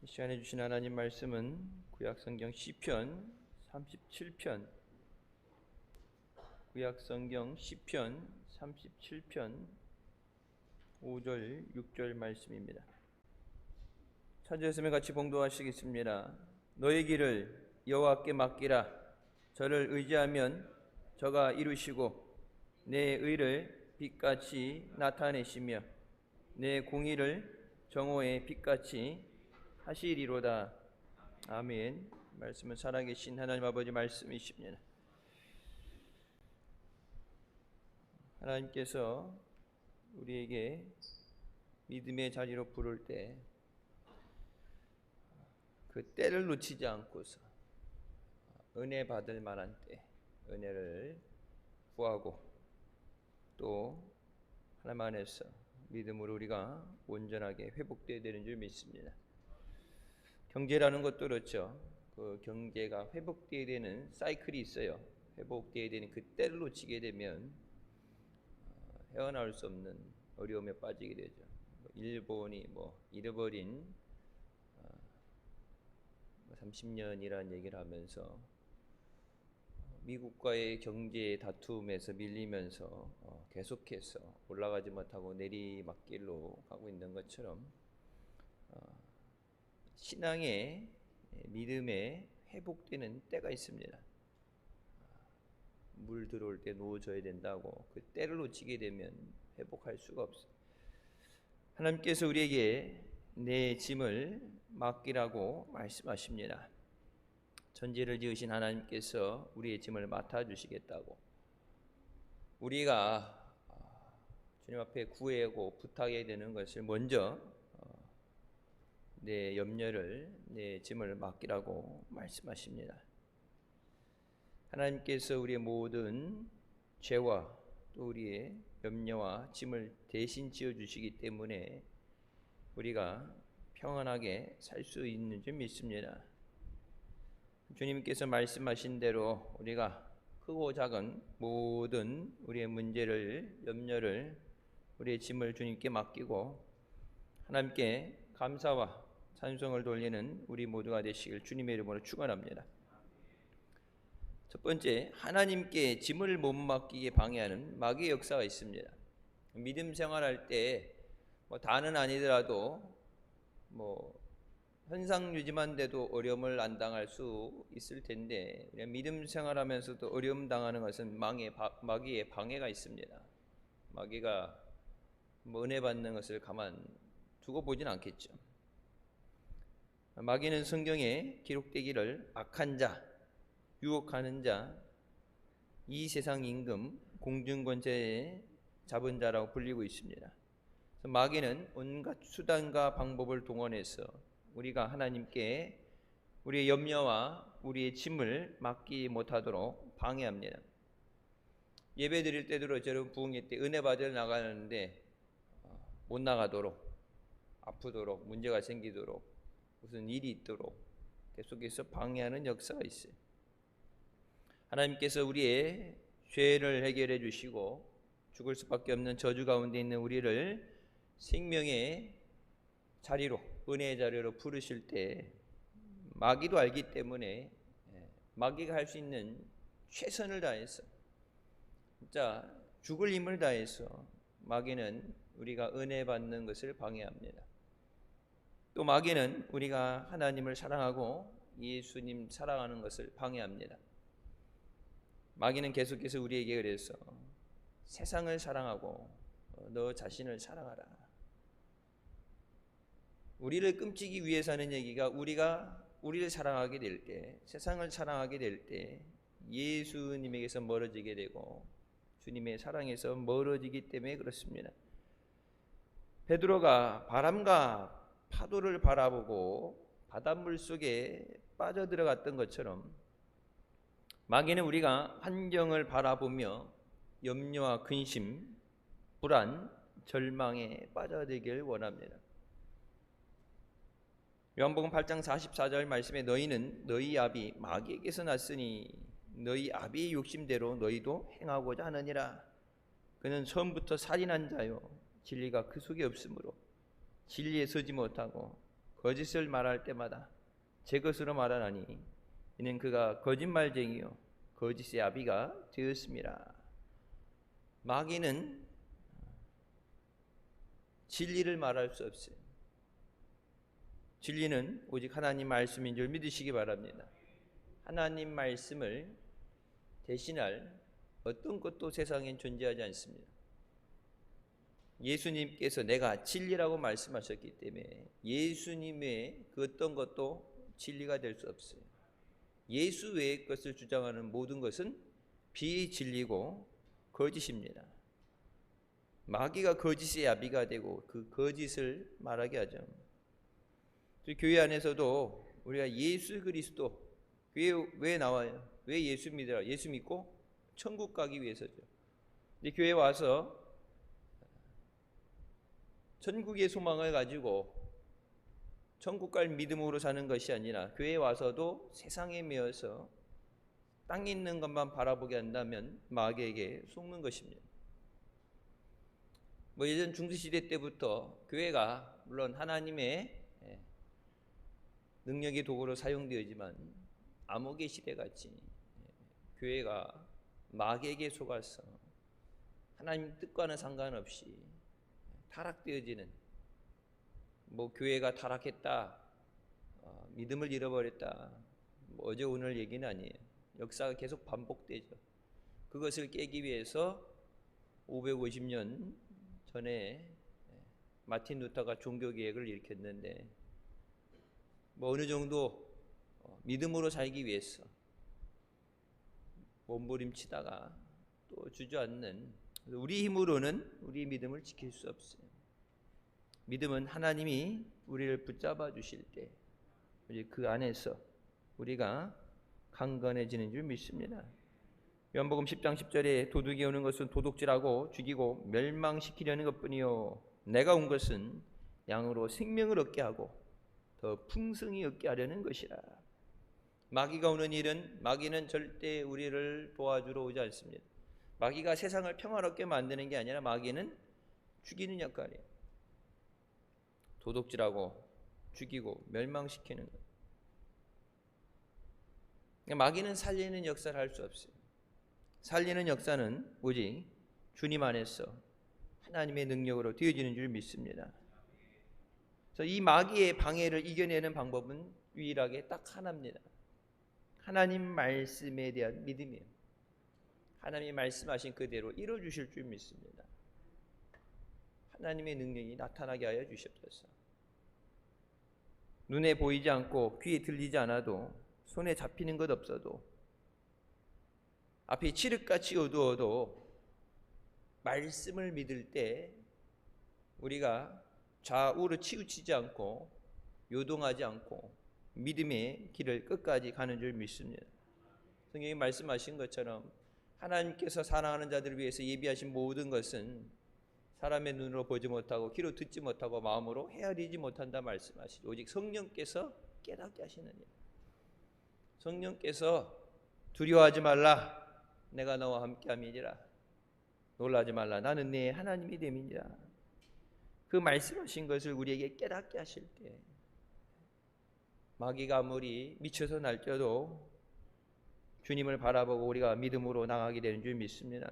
이 시간에 주신 하나님 말씀은 구약성경 시편 37편, 구약성경 시편 37편 5절 6절 말씀입니다. 찾으셨으면 같이 봉독하시겠습니다. 너희 길을 여호와께 맡기라. 저를 의지하면 저가 이루시고 내 의를 빛같이 나타내시며 내 공의를 정오의 빛같이 하시리로다. 아멘. 말씀은 살아계신 하나님 아버지 말씀이십니다. 하나님께서 우리에게 믿음의 자리로 부를 때 그 때를 놓치지 않고서 은혜 받을 만한 때 은혜를 구하고 또 하나님 안에서 믿음으로 우리가 온전하게 회복되어야 되는 줄 믿습니다. 경제라는 것도 그렇죠. 그 경제가 회복되어야 되는 사이클이 있어요. 회복되어야 되는 그 때를 놓치게 되면 헤어나올 수 없는 어려움에 빠지게 되죠. 일본이 잃어버린 30년이라는 얘기를 하면서 미국과의 경제 다툼에서 밀리면서 계속해서 올라가지 못하고 내리막길로 가고 있는 것처럼 신앙의 믿음에 회복되는 때가 있습니다. 물 들어올 때 놓아줘야 된다고 그 때를 놓치게 되면 회복할 수가 없어요. 하나님께서 우리에게 내 짐을 맡기라고 말씀하십니다. 천지를 지으신 하나님께서 우리의 짐을 맡아주시겠다고, 우리가 주님 앞에 구하고 부탁해야 되는 것을 먼저 내 염려를, 내 짐을 맡기라고 말씀하십니다. 하나님께서 우리의 모든 죄와 또 우리의 염려와 짐을 대신 지어주시기 때문에 우리가 평안하게 살 수 있는 줄 믿습니다. 주님께서 말씀하신 대로 우리가 크고 작은 모든 우리의 문제를, 염려를, 우리의 짐을 주님께 맡기고 하나님께 감사와 찬송을 돌리는 우리 모두가 되시길 주님의 이름으로 축원합니다. 첫 번째, 하나님께 짐을 못 맡기게 방해하는 마귀의 역사가 있습니다. 믿음 생활할 때 다는 아니더라도 현상 유지만 돼도 어려움을 안 당할 수 있을 텐데, 믿음 생활하면서도 어려움 당하는 것은 마귀의 방해가 있습니다. 마귀가 은혜 받는 것을 가만 두고 보진 않겠죠. 마귀는 성경에 기록되기를 악한 자, 유혹하는 자, 이 세상 임금, 공중권세에 잡은 자라고 불리고 있습니다. 마귀는 온갖 수단과 방법을 동원해서 우리가 하나님께 우리의 염려와 우리의 짐을 맡기 못하도록 방해합니다. 예배 드릴 때도 저런 부흥회 때 은혜 받으러 나가는데 못 나가도록, 아프도록, 문제가 생기도록, 무슨 일이 있도록 계속해서 방해하는 역사가 있어요. 하나님께서 우리의 죄를 해결해 주시고 죽을 수밖에 없는 저주 가운데 있는 우리를 생명의 자리로, 은혜의 자리로 부르실 때 마귀도 알기 때문에 마귀가 할 수 있는 최선을 다해서, 진짜 죽을 힘을 다해서 마귀는 우리가 은혜 받는 것을 방해합니다. 또 마귀는 우리가 하나님을 사랑하고 예수님 사랑하는 것을 방해합니다. 마귀는 계속해서 우리에게 그래서 세상을 사랑하고 너 자신을 사랑하라. 우리를 끔찍이 위해서 하는 얘기가, 우리가 우리를 사랑하게 될 때, 세상을 사랑하게 될 때 예수님에게서 멀어지게 되고 주님의 사랑에서 멀어지기 때문에 그렇습니다. 베드로가 바람과 파도를 바라보고 바닷물 속에 빠져들어갔던 것처럼 마귀는 우리가 환경을 바라보며 염려와 근심, 불안, 절망에 빠져들기를 원합니다. 요한복음 8장 44절 말씀에 너희는 너희 아비 마귀에게서 났으니 너희 아비의 욕심대로 너희도 행하고자 하느니라. 그는 처음부터 살인한 자요 진리가 그 속에 없으므로 진리에 서지 못하고 거짓을 말할 때마다 제 것으로 말하나니 이는 그가 거짓말쟁이요 거짓의 아비가 되었습니다. 마귀는 진리를 말할 수 없어요. 진리는 오직 하나님 말씀인 줄 믿으시기 바랍니다. 하나님 말씀을 대신할 어떤 것도 세상엔 존재하지 않습니다. 예수님께서 내가 진리라고 말씀하셨기 때문에 예수님의 그 어떤 것도 진리가 될 수 없어요. 예수 외의 것을 주장하는 모든 것은 비진리고 거짓입니다. 마귀가 거짓의 아비가 되고 그 거짓을 말하게 하죠. 교회 안에서도 우리가 예수 그리스도 왜 나와요? 왜 예수 믿으라? 예수 믿고 천국 가기 위해서죠. 근데 교회 와서 천국의 소망을 가지고 천국 갈 믿음으로 사는 것이 아니라 교회에 와서도 세상에 매여서 땅에 있는 것만 바라보게 한다면 마귀에게 속는 것입니다. 예전 중세시대 때부터 교회가 물론 하나님의 능력의 도구로 사용되었지만 암흑의 시대같이 교회가 마귀에게 속아서 하나님 뜻과는 상관없이 타락되어지는 교회가 타락했다, 믿음을 잃어버렸다, 어제 오늘 얘기는 아니에요. 역사가 계속 반복되죠. 그것을 깨기 위해서 550년 전에 마틴 루터가 종교개혁을 일으켰는데 어느 정도 믿음으로 살기 위해서 몸부림치다가 또 주저앉는, 우리 힘으로는 우리 믿음을 지킬 수 없어요. 믿음은 하나님이 우리를 붙잡아 주실 때 그 안에서 우리가 강건해지는 줄 믿습니다. 요한복음 10장 10절에 도둑이 오는 것은 도둑질하고 죽이고 멸망시키려는 것뿐이요 내가 온 것은 양으로 생명을 얻게 하고 더 풍성히 얻게 하려는 것이라. 마귀가 오는 일은 마귀는 절대 우리를 도와주러 오지 않습니다. 마귀가 세상을 평화롭게 만드는 게 아니라 마귀는 죽이는 역할이에요. 도둑질하고 죽이고 멸망시키는 것. 마귀는 살리는 역사를 할 수 없어요. 살리는 역사는 오직 주님 안에서 하나님의 능력으로 되어지는 줄 믿습니다. 그래서 이 마귀의 방해를 이겨내는 방법은 유일하게 딱 하나입니다. 하나님 말씀에 대한 믿음이에요. 하나님이 말씀하신 그대로 이루어주실 줄 믿습니다. 하나님의 능력이 나타나게 하여 주시옵소서. 눈에 보이지 않고 귀에 들리지 않아도 손에 잡히는 것 없어도 앞이 칠흑같이 어두워도 말씀을 믿을 때 우리가 좌우로 치우치지 않고 요동하지 않고 믿음의 길을 끝까지 가는 줄 믿습니다. 성경이 말씀하신 것처럼 하나님께서 사랑하는 자들을 위해서 예비하신 모든 것은 사람의 눈으로 보지 못하고 귀로 듣지 못하고 마음으로 헤아리지 못한다 말씀하시죠. 오직 성령께서 깨닫게 하시는 일. 성령께서 두려워하지 말라 내가 너와 함께함이니라. 놀라지 말라 나는 네 하나님이 됨이니라. 그 말씀하신 것을 우리에게 깨닫게 하실 때 마귀가 아무리 미쳐서 날뛰어도 주님을 바라보고 우리가 믿음으로 나가게 되는 줄 믿습니다.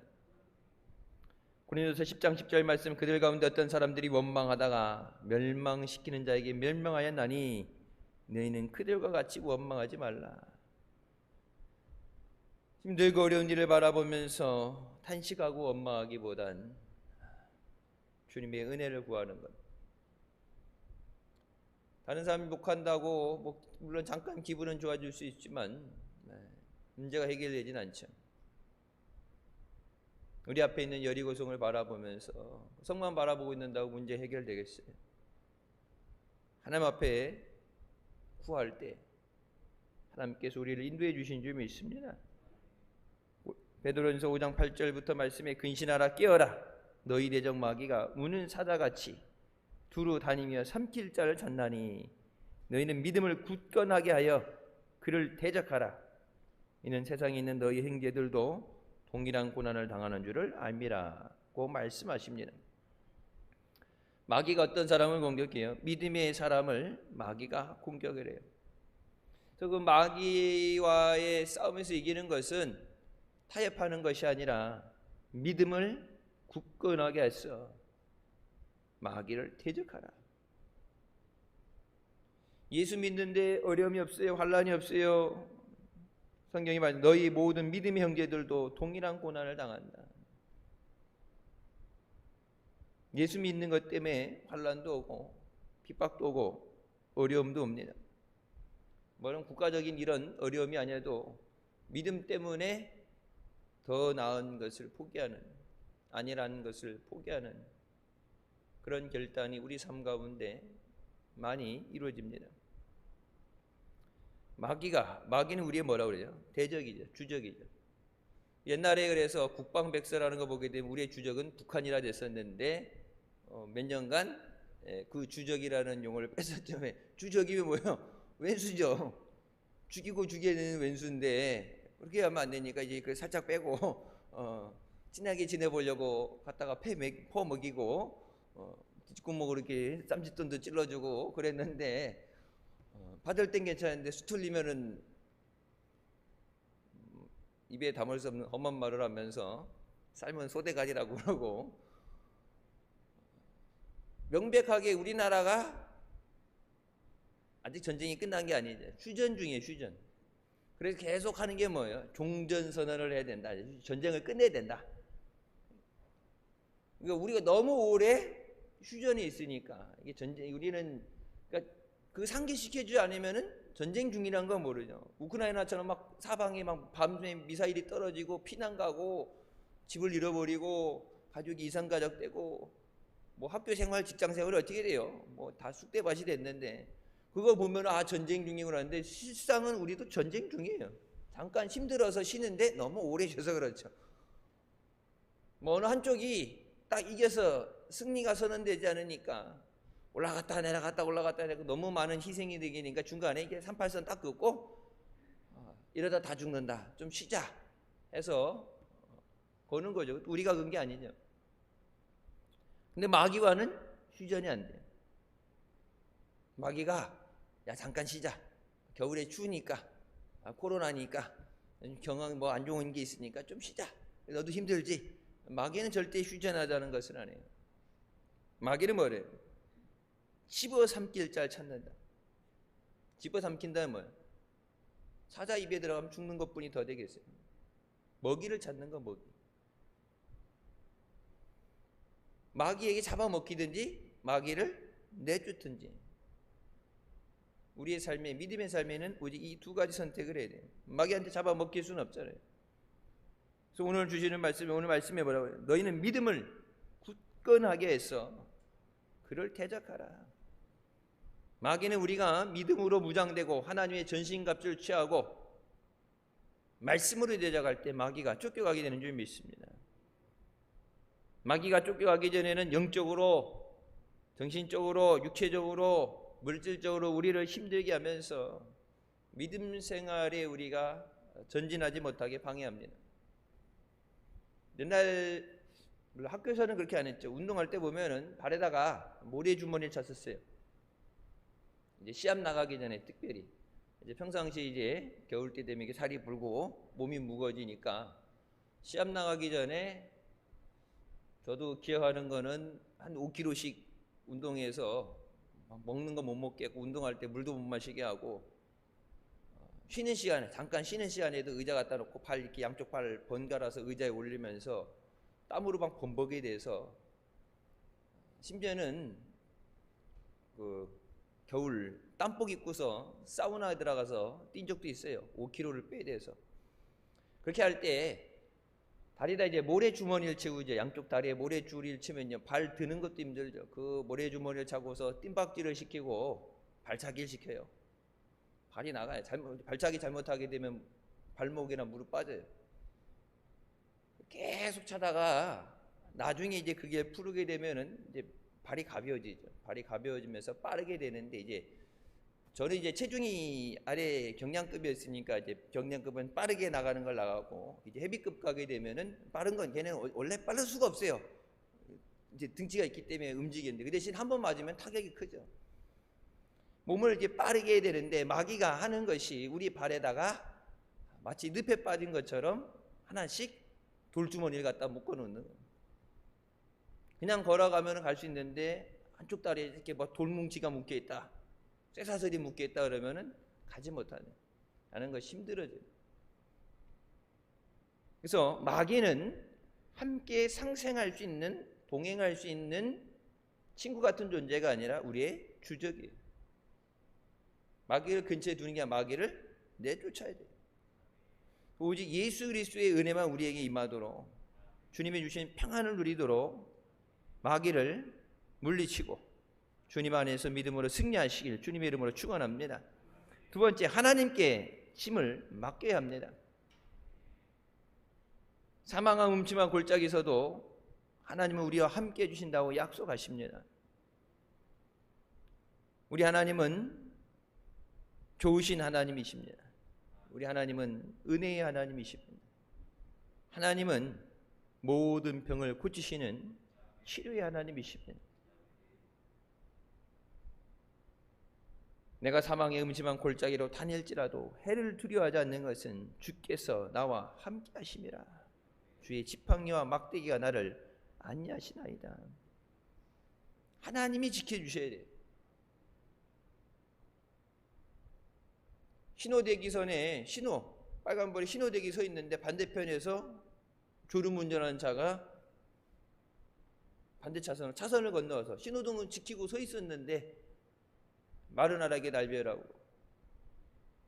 고린도서 10장 10절 말씀 그들 가운데 어떤 사람들이 원망하다가 멸망시키는 자에게 멸망하였나니 너희는 그들과 같이 원망하지 말라. 힘들고 어려운 일을 바라보면서 탄식하고 원망하기보단 주님의 은혜를 구하는 것. 다른 사람이 목한다고 물론 잠깐 기분은 좋아질 수 있지만 문제가 해결되진 않죠. 우리 앞에 있는 여리고성을 바라보면서 성만 바라보고 있는다고 문제 해결되겠어요? 하나님 앞에 구할 때 하나님께서 우리를 인도해 주신 줄 믿습니다. 베드로전서 5장 8절부터 말씀에 근신하라 깨어라 너희 대적 마귀가 우는 사자같이 두루 다니며 삼킬 자를 찾나니 너희는 믿음을 굳건하게 하여 그를 대적하라. 이는 세상에 있는 너희 형제들도 동일한 고난을 당하는 줄을 알미라고 말씀하십니다. 마귀가 어떤 사람을 공격해요? 믿음의 사람을 마귀가 공격을 해요. 그래서 그 마귀와의 싸움에서 이기는 것은 타협하는 것이 아니라 믿음을 굳건하게 해서 마귀를 대적하라. 예수 믿는데 어려움이 없어요? 환란이 없어요? 성경이 말하는 너희 모든 믿음의 형제들도 동일한 고난을 당한다. 예수 믿는 것 때문에 환란도 오고 핍박도 오고 어려움도 옵니다. 물론 국가적인 이런 어려움이 아니라도 믿음 때문에 더 나은 것을 포기하는, 아니라는 것을 포기하는 그런 결단이 우리 삶 가운데 많이 이루어집니다. 마귀는 우리의 뭐라고 그래요? 대적이죠. 주적이죠. 옛날에 그래서 국방백서라는 거 보게 되면 우리의 주적은 북한이라 됐었는데 몇 년간 그 주적이라는 용어를 뺐었죠. 주적이 뭐예요? 왼수죠. 죽이고 죽이는 왼수인데 그렇게 하면 안 되니까 이제 그 살짝 빼고 친하게 지내보려고 갖다가 퍼 먹이고 뒷구멍으로 이렇게 쌈짓돈도 찔러주고 그랬는데 받을 땐 괜찮은데 수틀리면은 입에 담을 수 없는 험한 말을 하면서 삶은 소대가리라고 그러고 명백하게 우리나라가 아직 전쟁이 끝난 게 아니죠. 휴전 중이에요. 휴전. 그래서 계속 하는 게 뭐예요? 종전선언을 해야 된다. 전쟁을 끝내야 된다. 그러니까 우리가 너무 오래 휴전에 있으니까 이게 우리는 그러니까 그 상기시켜주지 않으면은 전쟁 중이란 건 모르죠. 우크라이나처럼 막 사방에 막 밤에 미사일이 떨어지고 피난 가고 집을 잃어버리고 가족이 이산가족 되고 뭐 학교 생활, 직장 생활이 어떻게 돼요? 뭐 다 쑥대밭이 됐는데 그거 보면 전쟁 중이구나 하는데 실상은 우리도 전쟁 중이에요. 잠깐 힘들어서 쉬는데 너무 오래 쉬어서 그렇죠. 뭐 어느 한쪽이 딱 이겨서 승리가 선언되지 않으니까 올라갔다 내려갔다 올라갔다 내려갔다 너무 많은 희생이 되니까 중간에 이게 38선 딱 긋고 이러다 다 죽는다. 좀 쉬자 해서 거는 거죠. 우리가 그런 게 아니죠. 근데 마귀와는 휴전이 안 돼요. 마귀가 야 잠깐 쉬자. 겨울에 추우니까 코로나니까 경황 뭐 안 좋은 게 있으니까 좀 쉬자. 너도 힘들지. 마귀는 절대 휴전하자는 것은 안 해요. 마귀는 뭐래요? 집어삼킬 자를 찾는다. 집어삼킨다는 뭐예요? 사자 입에 들어가면 죽는 것뿐이 더 되겠어요. 먹이를 찾는 거 먹이. 마귀에게 잡아먹히든지 마귀를 내쫓든지. 우리의 삶에 믿음의 삶에는 오직 이 두 가지 선택을 해야 돼요. 마귀한테 잡아먹힐 수는 없잖아요. 그래서 오늘 주시는 말씀에 오늘 말씀에 뭐라고 해요? 너희는 믿음을 굳건하게 해서 그를 대적하라. 마귀는 우리가 믿음으로 무장되고 하나님의 전신갑주를 취하고 말씀으로 대적할 때 마귀가 쫓겨가게 되는 줄 믿습니다. 마귀가 쫓겨가기 전에는 영적으로, 정신적으로, 육체적으로, 물질적으로 우리를 힘들게 하면서 믿음 생활에 우리가 전진하지 못하게 방해합니다. 옛날 학교에서는 그렇게 안 했죠. 운동할 때 보면은 발에다가 모래주머니를 찼었어요. 이제 시합 나가기 전에 특별히 이제 평상시 이제 겨울 때 되면 이게 살이 불고 몸이 무거워지니까 시합 나가기 전에 저도 기억하는 거는 한 5kg씩 운동해서 먹는 거 못 먹겠고 운동할 때 물도 못 마시게 하고 쉬는 시간에 잠깐 쉬는 시간에도 의자 갖다 놓고 발 이렇게 양쪽 발 번갈아서 의자에 올리면서 땀으로 막 범벅이 돼서 심지어는 그 겨울 땀복 입고서 사우나에 들어가서 뛴 적도 있어요. 5kg를 빼야 돼서. 그렇게 할 때 다리에다 이제 모래주머니를 채우죠. 양쪽 다리에 모래줄을 치면요 발 드는 것도 힘들죠. 그 모래주머니를 차고서 뜀박질을 시키고 발차기를 시켜요. 발이 나가요. 발차기 잘못하게 되면 발목이나 무릎 빠져요. 계속 차다가 나중에 이제 그게 푸르게 되면은 이제 발이 가벼워지죠. 발이 가벼워지면서 빠르게 되는데 이제 저는 이제 체중이 아래 경량급이었으니까 이제 경량급은 빠르게 나가는 걸 나가고 이제 헤비급 가게 되면은 빠른 건 걔는 원래 빠를 수가 없어요. 이제 등치가 있기 때문에 움직이는데 그 대신 한 번 맞으면 타격이 크죠. 몸을 이렇게 빠르게 해야 되는데 마귀가 하는 것이 우리 발에다가 마치 늪에 빠진 것처럼 하나씩 돌주머니를 갖다 묶어놓는 거예요. 그냥 걸어가면 갈 수 있는데 한쪽 다리에 이렇게 뭐 돌뭉치가 묶여있다, 쇠사슬이 묶여있다 그러면은 가지 못하는 것이 힘들어져요. 그래서 마귀는 함께 상생할 수 있는, 동행할 수 있는 친구 같은 존재가 아니라 우리의 주적이에요. 마귀를 근처에 두는 게 아니라 마귀를 내쫓아야 돼요. 오직 예수 그리스도의 은혜만 우리에게 임하도록, 주님이 주신 평안을 누리도록 마귀를 물리치고 주님 안에서 믿음으로 승리하시길 주님의 이름으로 축원합니다. 두 번째, 하나님께 힘을 맡겨야 합니다. 사망한 음침한 골짜기에서도 하나님은 우리와 함께 해주신다고 약속하십니다. 우리 하나님은 좋으신 하나님이십니다. 우리 하나님은 은혜의 하나님이십니다. 하나님은 모든 병을 고치시는 치료의 하나님이십니다. 내가 사망의 음침한 골짜기로 다닐지라도 해를 두려워하지 않는 것은 주께서 나와 함께 하심이라. 주의 지팡이와 막대기가 나를 안니하시나이다. 하나님이 지켜주셔야 돼요. 신호대기선에 빨간불에 신호대기 서 있는데 반대편에서 졸음운전하는 차가 반대 차선을 건너서 신호등을 지키고 서 있었는데 마르나라하게 날벼라고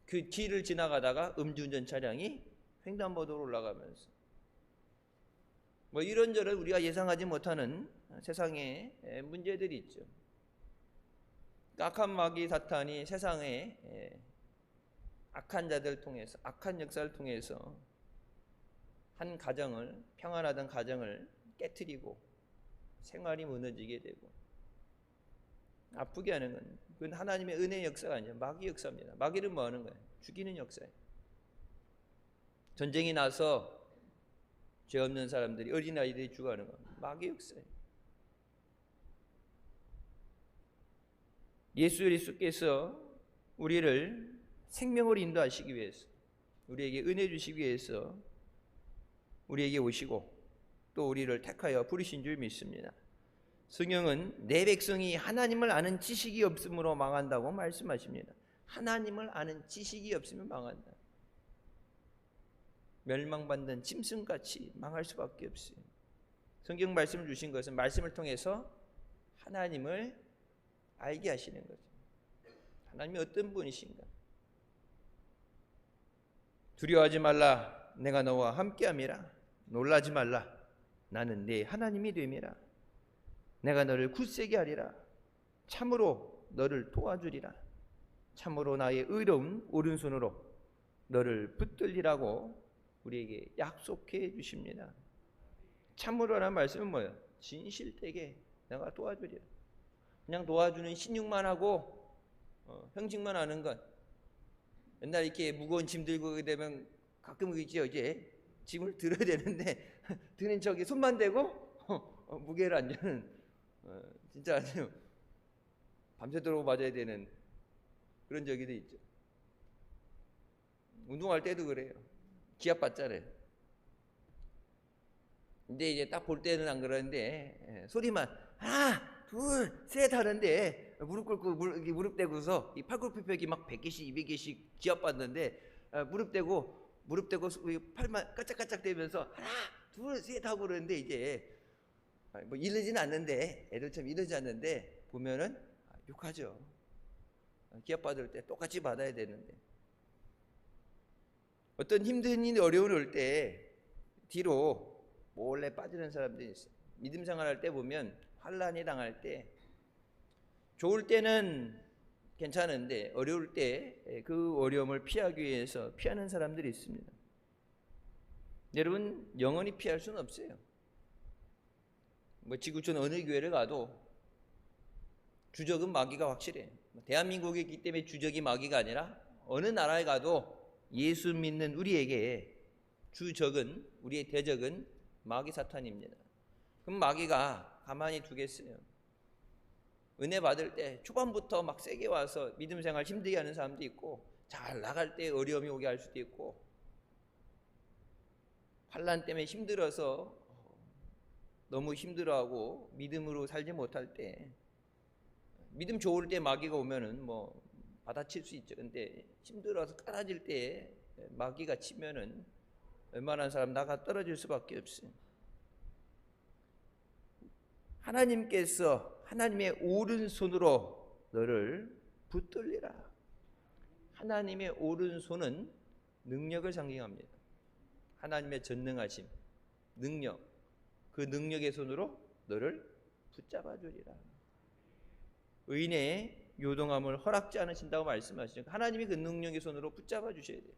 그 길을 지나가다가 음주운전 차량이 횡단보도로 올라가면서 뭐 이런저런 우리가 예상하지 못하는 세상에 문제들이 있죠. 악한 마귀 사탄이 세상에 악한 자들을 통해서, 악한 역사를 통해서 한 가정을, 평안하던 가정을 깨트리고 생활이 무너지게 되고 아프게 하는 건 그건 하나님의 은혜의 역사가 아니라 마귀 역사입니다. 마귀는 뭐 하는 거예요? 죽이는 역사예요. 전쟁이 나서 죄 없는 사람들이, 어린아이들이 죽어가는 건 마귀 역사예요. 예수 그리스도께서 우리를 생명으로 인도하시기 위해서, 우리에게 은혜 주시기 위해서 우리에게 오시고 또 우리를 택하여 부르신 줄 믿습니다. 성경은 내 백성이 하나님을 아는 지식이 없으므로 망한다고 말씀하십니다. 하나님을 아는 지식이 없으면 망한다. 멸망받는 짐승같이 망할 수밖에 없어요. 성경 말씀을 주신 것은 말씀을 통해서 하나님을 알게 하시는 거죠. 하나님이 어떤 분이신가? 두려워하지 말라, 내가 너와 함께함이라. 놀라지 말라, 나는 네 하나님이 됨이라. 내가 너를 굳세게 하리라. 참으로 너를 도와주리라. 참으로 나의 의로운 오른손으로 너를 붙들리라고 우리에게 약속해 주십니다. 참으로라는 말씀은 뭐예요? 진실되게 내가 도와주리라. 그냥 도와주는 신용만 하고 형식만 하는 건, 옛날 이렇게 무거운 짐 들고 오게 되면 가끔 있죠. 이제 짐을 들어야 되는데 드는 척이 손만 대고 무게를 안 주는, 진짜 아주 밤새도록 맞아야 되는 그런 적이도 있죠. 운동할 때도 그래요. 기합 받잖아요. 근데 이제 딱 볼 때는 안 그러는데 소리만 하나 둘 셋 하는데 무릎 꿇고 무릎 대고서 이 팔굽혀펴기 막 100개씩 200개씩 기합 받는데 무릎 대고 팔만 까짝까짝 대면서 하나 둘 셋 하고 그러는데 이제 뭐 이러지는 않는데, 애들처럼 이러지 않는데 보면은 욕하죠. 기합 받을 때 똑같이 받아야 되는데, 어떤 힘든 일, 어려움이 올 때 뒤로 몰래 빠지는 사람들이 있어요. 믿음 생활할 때 보면 환난이 당할 때, 좋을 때는 괜찮은데 어려울 때 그 어려움을 피하기 위해서 피하는 사람들이 있습니다. 여러분, 영원히 피할 수는 없어요. 뭐 지구촌 어느 교회를 가도 주적은 마귀가 확실해요. 대한민국에 있기 때문에 주적이 마귀가 아니라 어느 나라에 가도 예수 믿는 우리에게 주적은, 우리의 대적은 마귀 사탄입니다. 그럼 마귀가 가만히 두겠어요? 은혜 받을 때 초반부터 막 세게 와서 믿음 생활 힘들게 하는 사람도 있고, 잘 나갈 때 어려움이 오게 할 수도 있고, 환난 때문에 힘들어서 너무 힘들어하고 믿음으로 살지 못할 때, 믿음 좋을 때 마귀가 오면은 뭐 받아칠 수 있죠. 근데 힘들어서 깔아질 때 마귀가 치면은 웬만한 사람 나가 떨어질 수밖에 없어요. 하나님께서 하나님의 오른손으로 너를 붙들리라. 하나님의 오른손은 능력을 상징합니다. 하나님의 전능하심, 능력, 그 능력의 손으로 너를 붙잡아 주리라. 의인의 요동함을 허락지 않으신다고 말씀하시죠. 하나님이 그 능력의 손으로 붙잡아 주셔야 돼요.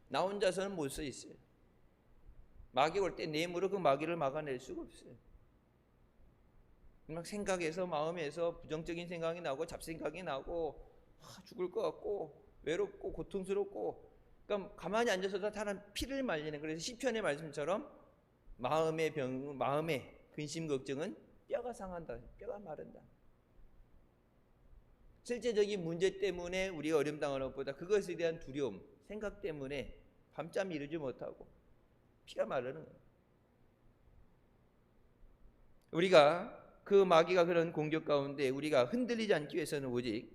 나 혼자서는 못 서 있어요. 마귀 올 때 내 힘으로 그 마귀를 막아낼 수가 없어요. 막 생각에서, 마음에서 부정적인 생각이 나고 잡생각이 나고 죽을 것 같고 외롭고 고통스럽고, 그러니까 가만히 앉아서도 사람 피를 말리는, 그래서 시편의 말씀처럼 마음의 병, 마음의 근심 걱정은 뼈가 상한다, 뼈가 마른다. 실제적인 문제 때문에 우리가 어려움 당하는 것보다 그것에 대한 두려움, 생각 때문에 밤잠 이루지 못하고 피가 마르는 거예요. 우리가 그 마귀가 그런 공격 가운데 우리가 흔들리지 않기 위해서는 오직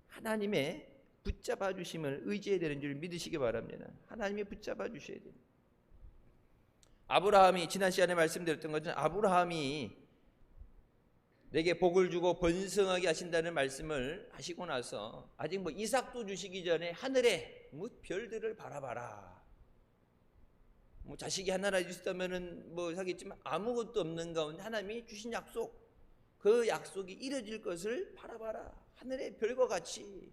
하나님의 붙잡아 주심을 의지해야 되는 줄 믿으시기 바랍니다. 하나님이 붙잡아 주셔야 돼요. 아브라함이, 지난 시간에 말씀드렸던 것처럼 아브라함이 내게 복을 주고 번성하게 하신다는 말씀을 하시고 나서 아직 뭐 이삭도 주시기 전에 하늘에 뭐 별들을 바라봐라. 뭐 자식이 하나라도 있었다면은 뭐 하겠지만 아무것도 없는 가운데 하나님이 주신 약속, 그 약속이 이루어질 것을 바라봐라. 하늘의 별과 같이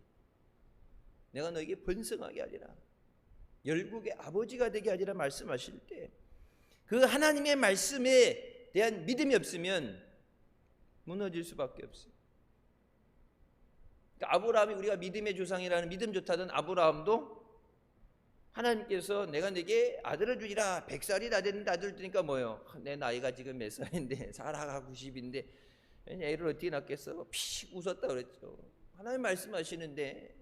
내가 너에게 번성하게 하리라, 열국의 아버지가 되게 하리라 말씀하실 때, 그 하나님의 말씀에 대한 믿음이 없으면 무너질 수밖에 없어요. 그러니까 아브라함이, 우리가 믿음의 조상이라는 믿음 좋다던 아브라함도 하나님께서 내가 네게 아들을 주리라, 100살이 다 됐는데 아들 주니까 뭐예요? 내 나이가 지금 몇 살인데, 사라가 90인데 애를 어떻게 낳겠어? 픽 웃었다 그랬죠. 하나님 말씀하시는데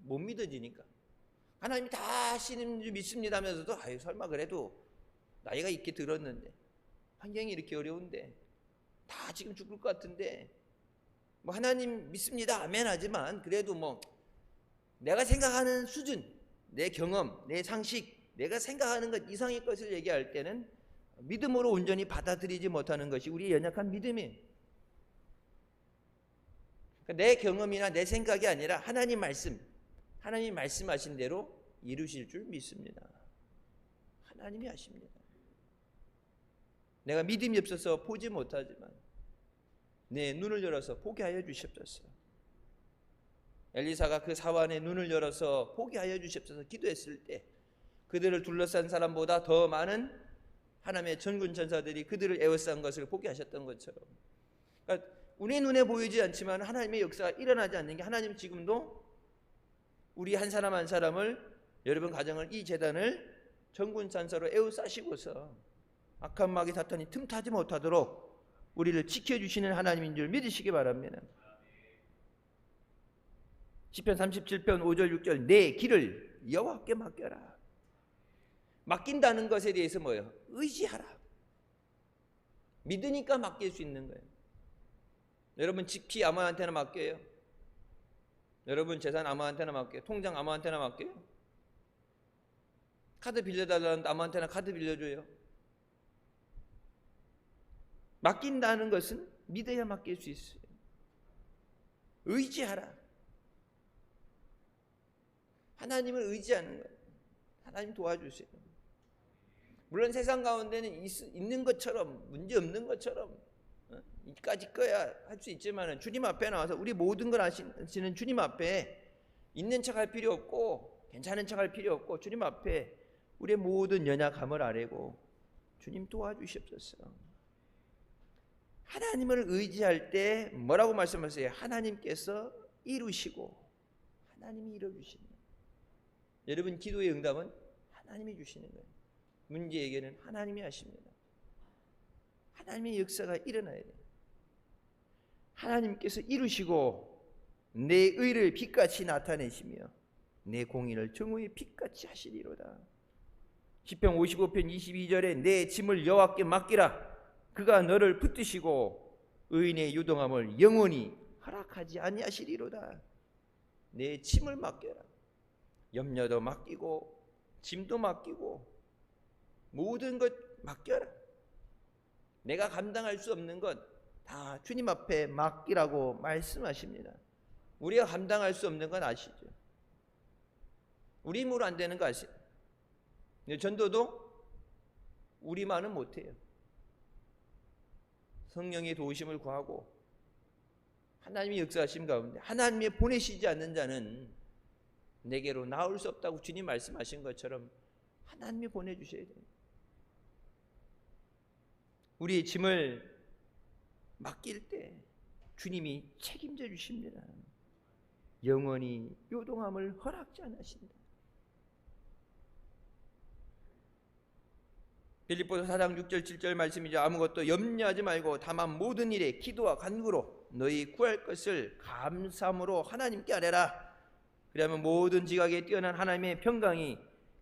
못 믿어지니까, 하나님이 다 하시는 줄 믿습니다 하면서도 아유 설마 그래도 나이가 있게 들었는데, 환경이 이렇게 어려운데, 다 지금 죽을 것 같은데, 뭐 하나님 믿습니다 아멘 하지만 그래도 뭐 내가 생각하는 수준, 내 경험, 내 상식, 내가 생각하는 것 이상의 것을 얘기할 때는 믿음으로 온전히 받아들이지 못하는 것이 우리의 연약한 믿음이에요. 내 경험이나 내 생각이 아니라 하나님 말씀, 하나님이 말씀하신 대로 이루실 줄 믿습니다. 하나님이 하십니다. 내가 믿음이 없어서 보지 못하지만 내 눈을 열어서 보게 하여 주시옵소서. 엘리사가 그 사환의 눈을 열어서 보게 하여 주시옵소서 기도했을 때 그들을 둘러싼 사람보다 더 많은 하나님의 전군 전사들이 그들을 에워싼 것을 보게 하셨던 것처럼, 그러니까 우리 눈에 보이지 않지만 하나님의 역사가 일어나지 않는 게, 하나님은 지금도 우리 한 사람 한 사람을, 여러분 가정을, 이 재단을 전군 전사로 에워싸시고서 악한 마귀 사탄이 틈타지 못하도록 우리를 지켜주시는 하나님인 줄 믿으시기 바랍니다. 시편 37편 5절 6절 내 길을 여호와께 맡겨라. 맡긴다는 것에 대해서 뭐예요? 의지하라. 믿으니까 맡길 수 있는 거예요. 여러분 집키 아무한테나 맡겨요? 여러분 재산 아무한테나 맡겨요? 통장 아무한테나 맡겨요? 카드 빌려달라는데 아무한테나 카드 빌려줘요? 맡긴다는 것은 믿어야 맡길 수 있어요. 의지하라. 하나님을 의지하는 거예요. 하나님 도와주세요. 물론 세상 가운데는 있는 것처럼, 문제 없는 것처럼 이까짓 거야 할 수 있지만 주님 앞에 나와서 우리 모든 걸 아시는 주님 앞에 있는 척할 필요 없고 괜찮은 척할 필요 없고 주님 앞에 우리의 모든 연약함을 아뢰고 주님 도와주시옵소서. 하나님을 의지할 때 뭐라고 말씀하세요? 하나님께서 이루시고 하나님이 이루어주십니다. 여러분 기도의 응답은 하나님이 주시는 거예요. 문제 해결은 하나님이 하십니다. 하나님의 역사가 일어나야 돼요. 하나님께서 이루시고 내 의를 빛같이 나타내시며 내 공의를 정오의 빛같이 하시리로다. 시편 55편 22절에 내 짐을 여호와께 맡기라. 그가 너를 붙드시고 의인의 유동함을 영원히 허락하지 아니하시리로다. 내 짐을 맡겨라. 염려도 맡기고 짐도 맡기고 모든 것 맡겨라. 내가 감당할 수 없는 것 다 주님 앞에 맡기라고 말씀하십니다. 우리가 감당할 수 없는 건 아시죠? 우리 힘으로 안 되는 거 아시죠? 전도도 우리만은 못해요. 성령의 도우심을 구하고 하나님의 역사하심 가운데 하나님이 보내시지 않는 자는 내게로 나올 수 없다고 주님 말씀하신 것처럼 하나님이 보내주셔야 돼요. 우리의 짐을 맡길 때 주님이 책임져 주십니다. 영원히 요동함을 허락지 않으신다. 빌립보서 4장 6절 7절 말씀이죠. 아무것도 염려하지 말고 다만 모든 일에 기도와 간구로 너희 구할 것을 감사함으로 하나님께 아뢰라. 그러면 모든 지각에 뛰어난 하나님의 평강이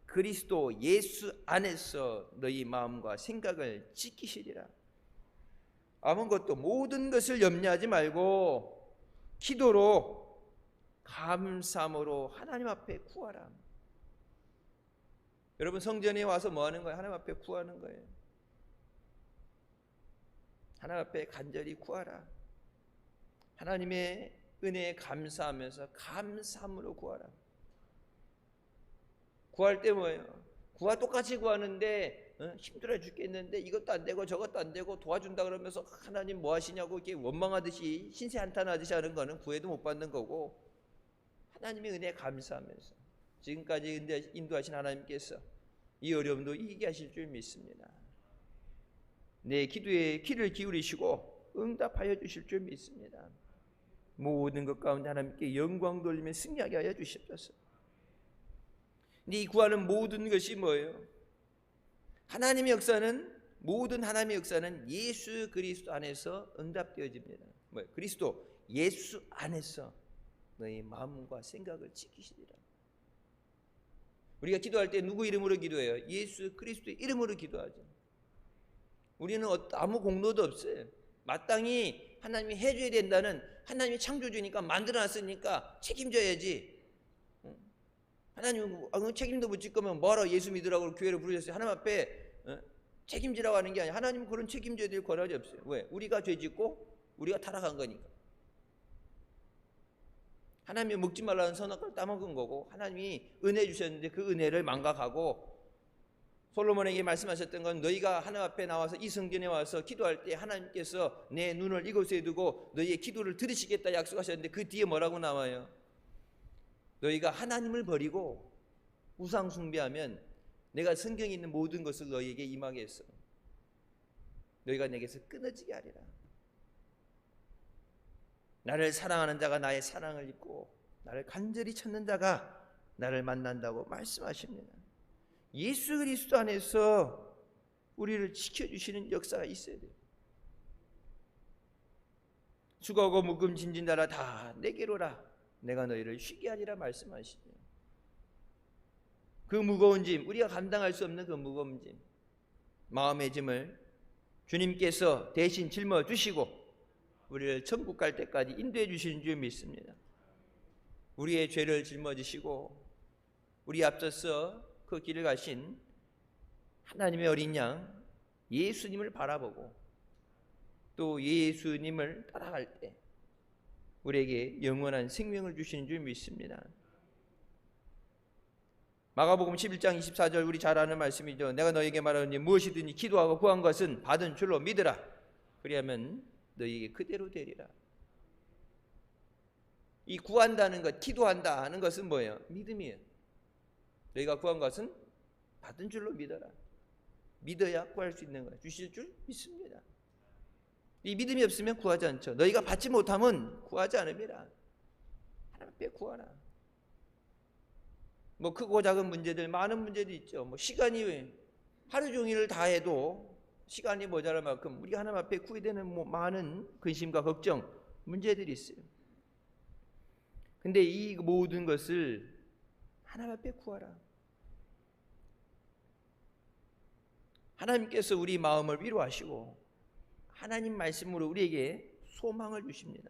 그리스도 예수 안에서 너희 마음과 생각을 지키시리라. 아무것도 모든 것을 염려하지 말고 기도로 감사함으로 하나님 앞에 구하라. 여러분 성전에 와서 뭐 하는 거예요? 하나님 앞에 구하는 거예요. 하나님 앞에 간절히 구하라. 하나님의 은혜에 감사하면서 감사함으로 구하라. 구할 때 뭐예요? 구하 똑같이 구하는데 힘들어 죽겠는데 이것도 안 되고 저것도 안 되고 도와준다 그러면서 하나님 뭐 하시냐고 이렇게 원망하듯이 신세 한탄하듯이 하는 거는 구해도 못 받는 거고, 하나님의 은혜에 감사하면서 지금까지 인도하신 하나님께서 이 어려움도 이기게 하실 줄 믿습니다. 내 기도에 귀를 기울이시고 응답하여 주실 줄 믿습니다. 모든 것 가운데 하나님께 영광 돌리며 승리하게 하여 주십소서. 이 구하는 모든 것이 뭐예요? 하나님의 역사는, 모든 하나님의 역사는 예수 그리스도 안에서 응답되어집니다. 뭐예요? 그리스도 예수 안에서 너희 마음과 생각을 지키시리라. 우리가 기도할 때 누구 이름으로 기도해요? 예수 그리스도의 이름으로 기도하죠. 우리는 아무 공로도 없어요. 마땅히 하나님이 해줘야 된다는, 하나님이 창조주니까 만들어놨으니까 책임져야지. 하나님 책임도 못 질 거면 뭐하러 예수 믿으라고 교회를 부르셨어요? 하나님 앞에 책임지라고 하는 게 아니라 하나님은 그런 책임져야 될 권한이 없어요. 왜? 우리가 죄 짓고 우리가 타락한 거니까. 하나님이 먹지 말라는 선악과를 따먹은 거고, 하나님이 은혜 주셨는데 그 은혜를 망각하고, 솔로몬에게 말씀하셨던 건 너희가 하나님 앞에 나와서 이 성전에 와서 기도할 때 하나님께서 내 눈을 이곳에 두고 너희의 기도를 들으시겠다 약속하셨는데 그 뒤에 뭐라고 나와요? 너희가 하나님을 버리고 우상 숭배하면 내가 성경에 있는 모든 것을 너희에게 임하게 했어. 너희가 내게서 끊어지게 하리라. 나를 사랑하는 자가 나의 사랑을 입고 나를 간절히 찾는 자가 나를 만난다고 말씀하십니다. 예수 그리스도 안에서 우리를 지켜주시는 역사가 있어야 돼요. 수고하고 무거운 짐진 자라 다 내게로 오라. 내가 너희를 쉬게 하리라 말씀하시죠. 그 무거운 짐, 우리가 감당할 수 없는 그 무거운 짐, 마음의 짐을 주님께서 대신 짊어주시고 우리를 천국 갈 때까지 인도해 주시는 줄 믿습니다. 우리의 죄를 짊어지시고 우리 앞서서 그 길을 가신 하나님의 어린 양 예수님을 바라보고 또 예수님을 따라갈 때 우리에게 영원한 생명을 주시는 줄 믿습니다. 마가복음 11장 24절 우리 잘 아는 말씀이죠. 내가 너에게 말하노니 무엇이든지 기도하고 구한 것은 받은 줄로 믿으라. 그리하면 너희에게 그대로 되리라. 이 구한다는 것, 기도한다 하는 것은 뭐예요? 믿음이에요. 너희가 구한 것은 받은 줄로 믿어라. 믿어야 구할 수 있는 거예요. 주실 줄 믿습니다. 이 믿음이 없으면 구하지 않죠. 너희가 받지 못하면 구하지 않으리라. 하나님 앞에 구하라. 뭐 크고 작은 문제들, 많은 문제도 있죠. 뭐 시간이 하루 종일을 다 해도 시간이 모자랄 만큼 우리가 하나님 앞에 구해야 되는 많은 근심과 걱정, 문제들이 있어요. 근데 이 모든 것을 하나님 앞에 구하라. 하나님께서 우리 마음을 위로하시고 하나님 말씀으로 우리에게 소망을 주십니다.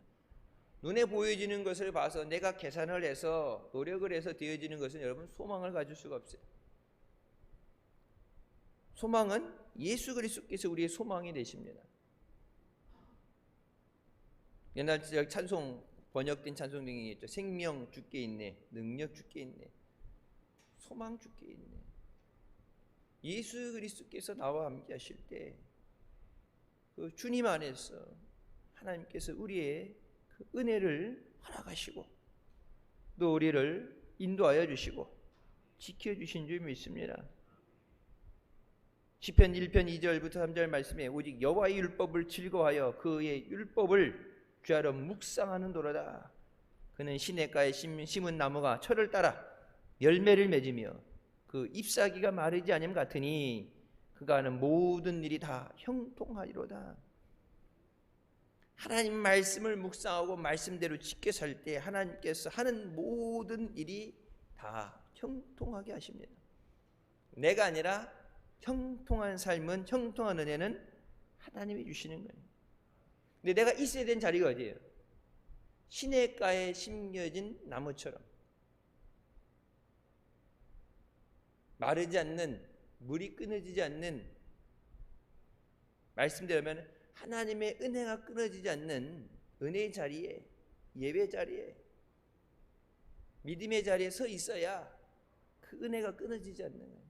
눈에 보여지는 것을 봐서 내가 계산을 해서 노력을 해서 되어지는 것은 여러분 소망을 가질 수가 없어요. 소망은 예수 그리스도께서 우리의 소망이 되십니다. 옛날 찬송 번역된 찬송 중에 있죠. 생명 주께 있네, 능력 주께 있네, 소망 주께 있네. 예수 그리스도께서 나와 함께 하실 때 그 주님 안에서 하나님께서 우리의 그 은혜를 허락하시고 또 우리를 인도하여 주시고 지켜주신 줄 믿습니다. 시편 1편 2절부터 3절 말씀에 오직 여호와의 율법을 즐거워하여 그의 율법을 죄하러 묵상하는 도로다. 그는 시냇가에 심은 나무가 철을 따라 열매를 맺으며 그 잎사귀가 마르지 않음 같으니 그가 하는 모든 일이 다 형통하리로다. 하나님 말씀을 묵상하고 말씀대로 지켜 살 때 하나님께서 하는 모든 일이 다 형통하게 하십니다. 내가 아니라 형통한 삶은, 형통한 은혜는 하나님이 주시는 거예요. 근데 내가 있어야 되는 자리가 어디예요? 시냇가에 심겨진 나무처럼 마르지 않는, 물이 끊어지지 않는, 말씀대로면 하나님의 은혜가 끊어지지 않는 은혜의 자리에, 예배 자리에, 믿음의 자리에 서 있어야 그 은혜가 끊어지지 않는 거예요.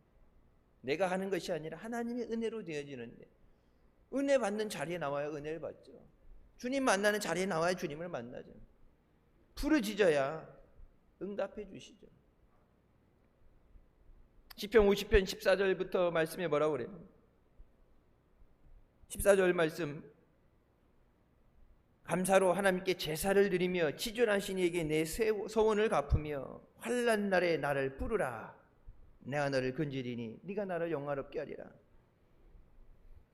내가 하는 것이 아니라 하나님의 은혜로 되어지는데, 은혜 받는 자리에 나와야 은혜를 받죠. 주님 만나는 자리에 나와야 주님을 만나죠. 부르짖어야 응답해 주시죠. 시편 50편 14절부터 말씀에 뭐라고 그래요? 14절 말씀, 감사로 하나님께 제사를 드리며 치존하신 이에게 내 소원을 갚으며 환난 날에 나를 부르라. 내가 너를 건지리니 네가 나를 영화롭게 하리라.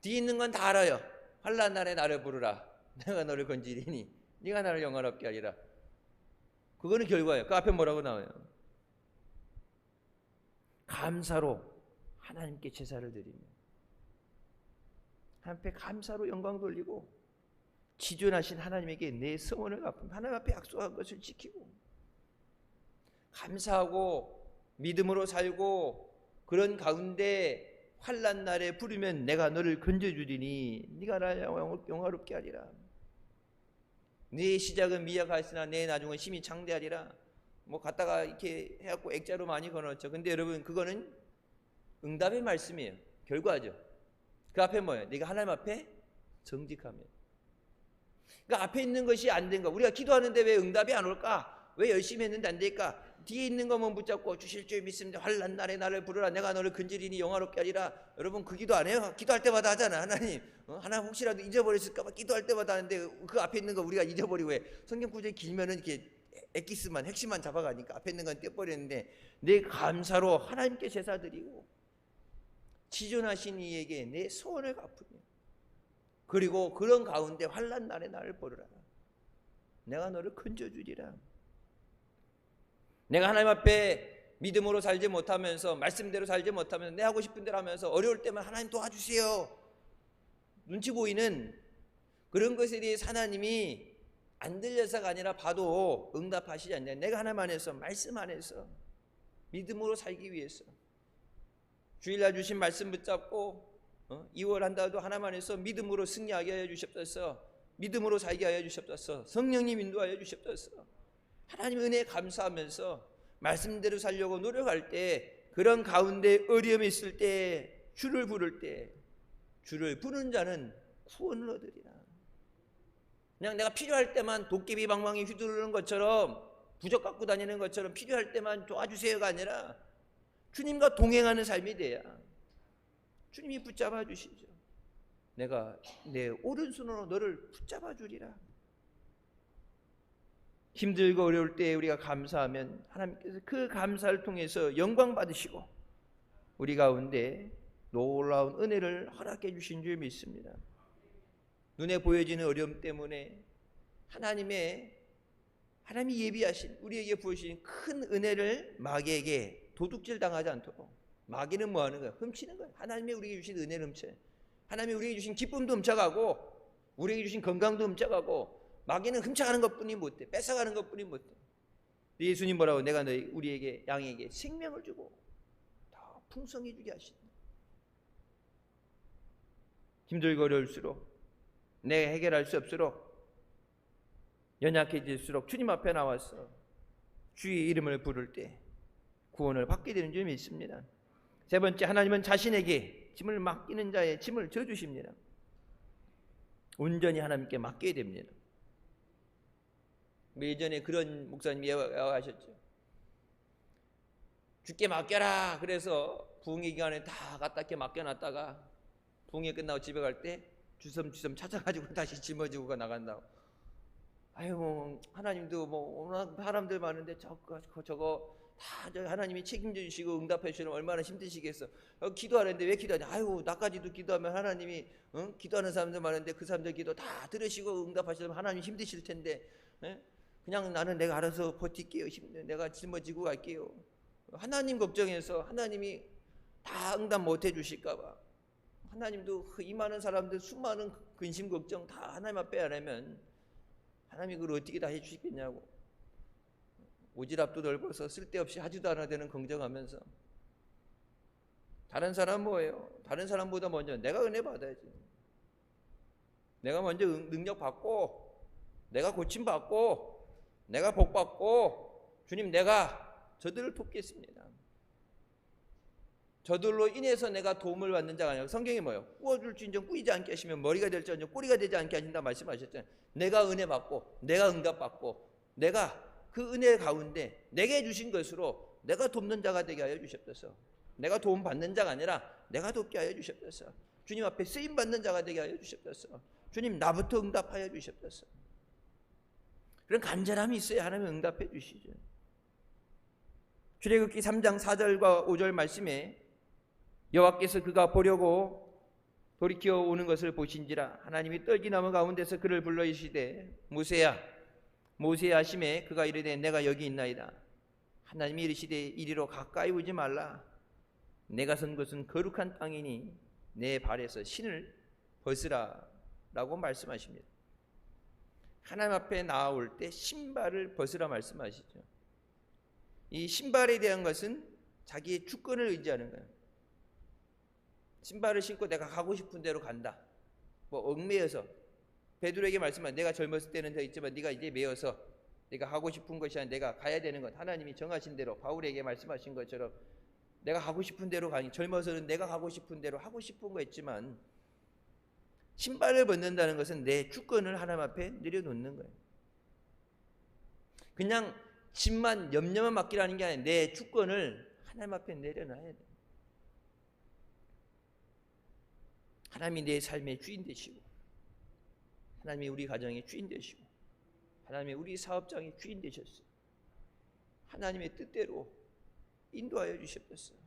뒤에 있는 건 다 알아요. 환난 날에 나를 부르라. 내가 너를 건지리니 네가 나를 영화롭게 하리라. 그거는 결과예요. 그 앞에 뭐라고 나와요? 감사로 하나님께 제사를 드리며 하나님 앞에 감사로 영광 돌리고 지존하신 하나님에게 내 소원을 갚으며 하나님 앞에 약속한 것을 지키고 감사하고 믿음으로 살고 그런 가운데 환난 날에 부르면 내가 너를 건져주리니 네가 나를 영화롭게 하리라. 네 시작은 미약하였으나 내 나중은 심히 창대하리라. 뭐 갖다가 이렇게 해갖고 액자로 많이 걸어놓죠. 근데 여러분 그거는 응답의 말씀이에요. 결과죠. 그 앞에 뭐예요? 네가 하나님 앞에 정직하면. 그러니까 앞에 있는 것이 안 된 거. 우리가 기도하는데 왜 응답이 안 올까? 왜 열심히 했는데 안 될까? 뒤에 있는 것만 붙잡고 주실 줄 믿습니다. 환난 날에 나를 부르라. 내가 너를 건지리니 영화롭게 하리라. 여러분 그 기도 안 해요? 기도할 때마다 하잖아. 하나님 하나님 혹시라도 잊어버렸을까 봐 기도할 때마다 하는데 그 앞에 있는 거 우리가 잊어버리고 왜? 성경 구절이 길면은 이렇게 엑기스만 핵심만 잡아가니까 앞에 있는 건 떼버렸는데 내 감사로 하나님께 제사 드리고 지존하신 이에게 내 소원을 갚으며 그리고 그런 가운데 환난 날에 나를 부르라. 내가 너를 건져주리라. 내가 하나님 앞에 믿음으로 살지 못하면서 말씀대로 살지 못하면서 내 하고 싶은 대로 하면서 어려울 때만 하나님 도와주세요. 눈치 보이는 그런 것에 대해서 하나님이 안 들려서가 아니라 봐도 응답하시지 않냐. 내가 하나님 안에서 말씀 안에서 믿음으로 살기 위해서 주일날 주신 말씀 붙잡고 2월 한 달도 하나님 안에서 믿음으로 승리하게 하여 주시옵소서. 믿음으로 살게 하여 주시옵소서. 성령님 인도하여 주시옵소서. 하나님 은혜에 감사하면서 말씀대로 살려고 노력할 때 그런 가운데 어려움이 있을 때 주를 부를 때 주를 부르는 자는 구원을 얻으리라. 그냥 내가 필요할 때만 도깨비 방망이 휘두르는 것처럼 부적 갖고 다니는 것처럼 필요할 때만 도와주세요가 아니라 주님과 동행하는 삶이 돼야 주님이 붙잡아 주시죠. 내가 내 오른손으로 너를 붙잡아 주리라. 힘들고 어려울 때 우리가 감사하면 하나님께서 그 감사를 통해서 영광 받으시고 우리 가운데 놀라운 은혜를 허락해 주신 줄 믿습니다. 눈에 보여지는 어려움 때문에 하나님이 예비하신 우리에게 부으신 큰 은혜를 마귀에게 도둑질 당하지 않도록. 마귀는 뭐 하는 거야? 훔치는 거야. 하나님이 우리에게 주신 은혜를 훔쳐. 하나님이 우리에게 주신 기쁨도 훔쳐가고 우리에게 주신 건강도 훔쳐가고 마귀는 훔쳐가는 것뿐이 못해. 뺏어가는 것뿐이 못해. 예수님 뭐라고? 내가 우리에게 양에게 생명을 주고 더 풍성히 주게 하신다. 힘들고 어려울수록 내가 해결할 수 없도록 연약해질수록 주님 앞에 나와서 주의 이름을 부를 때 구원을 받게 되는 줄 믿습니다. 세 번째, 하나님은 자신에게 짐을 맡기는 자의 짐을 져주십니다. 온전히 하나님께 맡겨야 됩니다. 예전에 그런 목사님이 예화하셨죠. 주께 맡겨라. 그래서 부흥회 기간에 다 갖다 이렇게 맡겨놨다가 부흥회 끝나고 집에 갈 때 주섬주섬 찾아가지고 다시 짊어지고 나간다고. 아유, 하나님도 워낙 사람들 많은데 저거 다 하나님이 책임져 주시고 응답해 주시면 얼마나 힘드시겠어. 기도하는데 왜 기도하냐? 아유, 나까지도 기도하면 하나님이 기도하는 사람들 많은데 그 사람들 기도 다 들으시고 응답하시면 하나님 힘드실 텐데 그냥 나는 내가 알아서 버틸게요. 내가 짊어지고 갈게요. 하나님 걱정해서 하나님이 다 응답 못 해주실까 봐 하나님도 이 많은 사람들 수많은 근심 걱정 다 하나님 앞에 안 하면 하나님이 그걸 어떻게 다 해주시겠냐고. 오지랖도 넓어서 쓸데없이 하지도 않아야 되는 걱정하면서. 다른 사람 뭐예요? 다른 사람보다 먼저 내가 은혜 받아야지. 내가 먼저 능력 받고 내가 고침 받고 내가 복 받고 주님 내가 저들을 돕겠습니다. 저들로 인해서 내가 도움을 받는 자가 아니라 성경이 뭐예요? 꾸어줄지언정 꾸이지 않게 하시면 머리가 될지언정 꼬리가 되지 않게 하신다 말씀하셨잖아요. 내가 은혜 받고 내가 응답 받고 내가 그 은혜 가운데 내게 주신 것으로 내가 돕는 자가 되게 하여 주셨소서. 내가 도움 받는 자가 아니라 내가 돕게 하여 주셨소서. 주님 앞에 쓰임 받는 자가 되게 하여 주셨소서. 주님 나부터 응답하여 주셨소서. 그런 간절함이 있어야 하나님 응답해 주시죠. 출애굽기 3장 4절과 5절 말씀에 여호와께서 그가 보려고 돌이켜 오는 것을 보신지라 하나님이 떨기나무 가운데서 그를 불러 이르시되 모세야 모세야 하심에 그가 이르되 내가 여기 있나이다. 하나님이 이르시되 이리로 가까이 오지 말라. 내가 선 것은 거룩한 땅이니 내 발에서 신을 벗으라 라고 말씀하십니다. 하나님 앞에 나올 때 신발을 벗으라 말씀하시죠. 이 신발에 대한 것은 자기의 주권을 의지하는 거예요. 신발을 신고 내가 가고 싶은 대로 간다. 얽매여서 베드로에게 말씀한 내가 젊었을 때는 더 있지만 네가 이제 매여서 네가 하고 싶은 것이 아니라 내가 가야 되는 것. 하나님이 정하신 대로 바울에게 말씀하신 것처럼 내가 가고 싶은 대로 가니 젊어서는 내가 가고 싶은 대로 하고 싶은 거 있지만 신발을 벗는다는 것은 내 주권을 하나님 앞에 내려놓는 거예요. 그냥 짐만 염려만 맡기라는 게 아니라 내 주권을 하나님 앞에 내려놔야 돼. 하나님이 내 삶의 주인 되시고 하나님이 우리 가정의 주인 되시고 하나님이 우리 사업장의 주인 되셨어요. 하나님의 뜻대로 인도하여 주셨어요.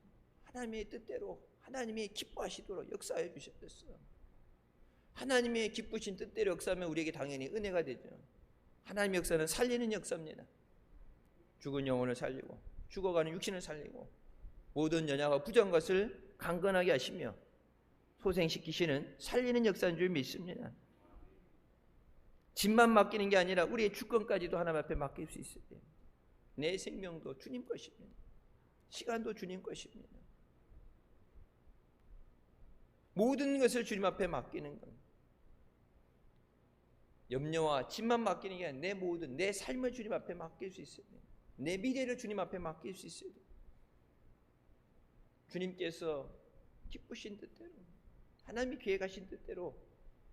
하나님의 뜻대로 하나님이 기뻐하시도록 역사하여 주셨어요. 하나님의 기쁘신 뜻대로 역사하면 우리에게 당연히 은혜가 되죠. 하나님의 역사는 살리는 역사입니다. 죽은 영혼을 살리고 죽어가는 육신을 살리고 모든 연약하고 부정한 것을 강건하게 하시며 소생시키시는 살리는 역사인 줄 믿습니다. 짐만 맡기는 게 아니라 우리의 주권까지도 하나님 앞에 맡길 수 있어야 돼요. 내 생명도 주님 것입니다. 시간도 주님 것입니다. 모든 것을 주님 앞에 맡기는 것. 염려와 짐만 맡기는 게 아니라 내 모든 내 삶을 주님 앞에 맡길 수 있어야 돼요. 내 미래를 주님 앞에 맡길 수 있어야 돼요. 주님께서 기쁘신 뜻대로 하나님이 계획하신 뜻대로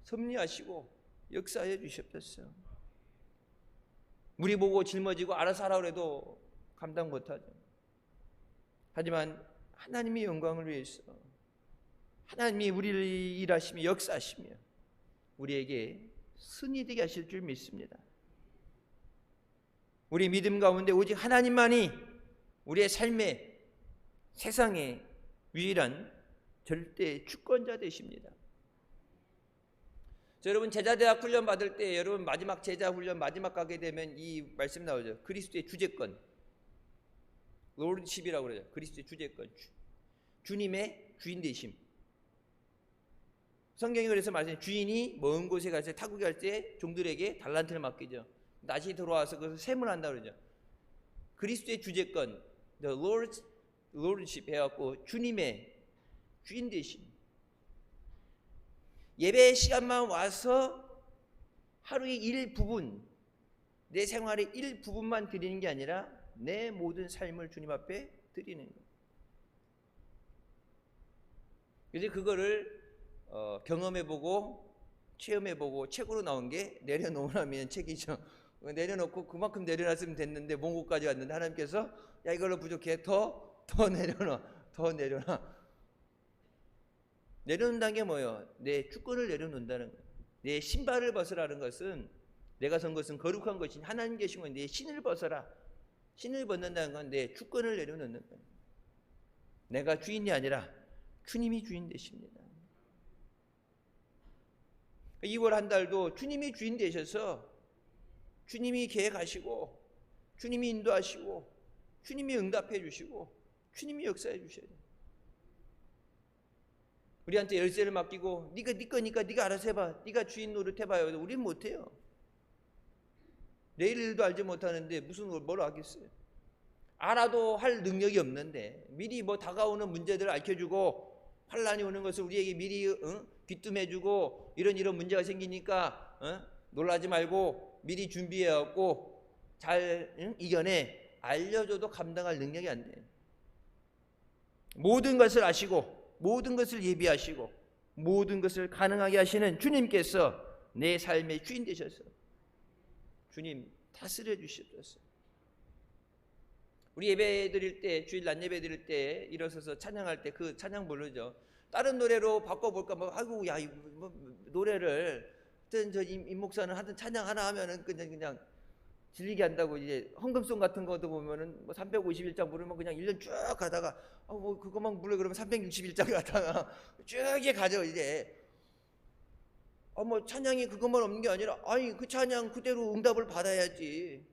섭리하시고 역사해 주셨어요. 우리 보고 짊어지고 알아서 하라 그래도 감당 못하죠. 하지만 하나님의 영광을 위해서 하나님이 우리를 일하시며 역사하시며 우리에게 승리 되게 하실 줄 믿습니다. 우리 믿음 가운데 오직 하나님만이 우리의 삶의 세상의 유일한 절대 주권자 되십니다. 여러분 제자대학 훈련 받을 때 여러분 마지막 제자 훈련 마지막 가게 되면 이 말씀 나오죠. 그리스도의 주재권, 롤십이라고 그러죠. 그리스도의 주재권, 주님의 주인 되심. 성경이 그래서 말씀해 주인이 먼 곳에 가서 타국에 갈 때 종들에게 달란트를 맡기죠. 다시 들어와서 그것을 세문한다 그러죠. 그리스도의 주재권, the Lordship 해갖고 주님의 주인 되심. 예배 시간만 와서 하루의 일부분, 내 생활의 일부분만 드리는 게 아니라 내 모든 삶을 주님 앞에 드리는 거예요. 그래서 그거를 경험해보고 체험해보고 책으로 나온 게 내려놓으라면 책이죠. 내려놓고 그만큼 내려놨으면 됐는데 먼 곳까지 왔는데 하나님께서 야 이걸로 부족해 더 내려놔. 내려놓는다는 게 뭐예요? 내 주권을 내려놓는다는 거예요. 내 신발을 벗으라는 것은 내가 선 것은 거룩한 것이니 하나님 계신 건 내 신을 벗어라. 신을 벗는다는 건 내 주권을 내려놓는 거예요. 내가 주인이 아니라 주님이 주인 되십니다. 2월 한 달도 주님이 주인 되셔서 주님이 계획하시고 주님이 인도하시고 주님이 응답해 주시고 주님이 역사해 주셔야 돼요. 우리한테 열쇠를 맡기고 네가 네 거니까 네가 알아서 해봐. 네가 주인 노릇해봐요. 우리는 못해요. 내일 일도 알지 못하는데 무슨 뭘 하겠어요. 알아도 할 능력이 없는데 미리 뭐 다가오는 문제들을 알려주고 환란이 오는 것을 우리에게 미리 귀뜸해주고 이런 문제가 생기니까 놀라지 말고 미리 준비해갖고 잘 이겨내 알려줘도 감당할 능력이 안 돼요. 모든 것을 아시고 모든 것을 예비하시고 모든 것을 가능하게 하시는 주님께서 내 삶의 주인 되셔서 주님 다스려 주시옵소서. 우리 예배 드릴 때 주일 낮 예배 드릴 때 일어서서 찬양할 때 그 찬양 부르죠. 다른 노래로 바꿔볼까 뭐 아이고 야 뭐, 노래를 하여튼 저 임 목사는 하여튼 찬양 하나 하면은 그냥 질리게 한다고 이제 헌금송 같은 것도 보면은 뭐 351장 부르면 그냥 1년 쭉 가다가 뭐 그것만 불러 그러면 361장 가다가 쭉 가죠 이제. 뭐 찬양이 그것만 없는 게 아니라 아니 그 찬양 그대로 응답을 받아야지.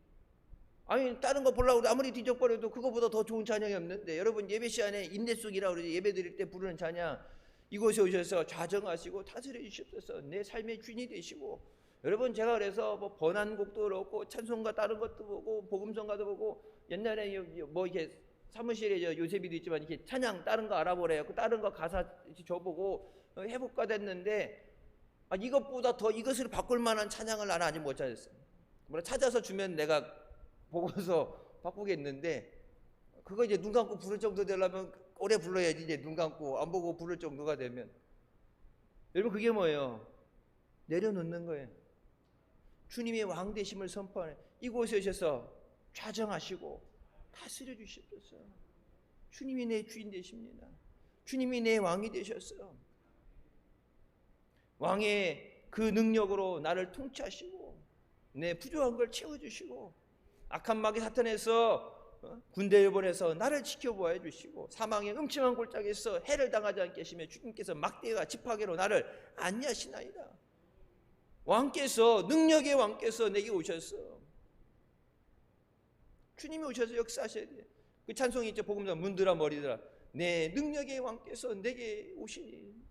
아니 다른 거 보려고 아무리 뒤적거려도 그거보다 더 좋은 찬양이 없는데 여러분 예배 시간에 인내송이라고 그러죠. 예배 드릴 때 부르는 찬양 이곳에 오셔서 좌정하시고 다스려 주시옵소서. 내 삶의 주인이 되시고 여러분 제가 그래서 뭐 번안곡도 그렇고 찬송가 다른 것도 보고 복음성가도 보고 옛날에 뭐 이렇게 사무실에 요셉이도 있지만 이렇게 찬양 다른 거 알아보래요. 다른 거 가사 줘보고 회복가 됐는데 이것보다 더 이것을 바꿀 만한 찬양을 나는 아직 못 찾았어요. 뭐라 찾아서 주면 내가 보고서 바꾸겠는데 그거 이제 눈 감고 부를 정도 되려면 오래 불러야지. 이제 눈 감고 안 보고 부를 정도가 되면 여러분 그게 뭐예요? 내려놓는 거예요. 주님의 왕 되심을 선포하는 이곳에 오셔서 좌정하시고 다스려 주십소서. 주님이 내 주인 되십니다. 주님이 내 왕이 되셨어. 왕의 그 능력으로 나를 통치하시고 내 부족한 걸 채워주시고 악한 마귀 사탄에서 군대를 보내서 나를 지켜보아 주시고 사망의 음침한 골짜기에서 해를 당하지 않게 하시며 주님께서 막대와 지팡이로 나를 안위하시나이다. 왕께서 능력의 왕께서 내게 오셨어. 주님이 오셔서 역사하셔야 돼. 그 찬송이 있죠. 복음서 문드라 머리들아 내 능력의 왕께서 내게 오시니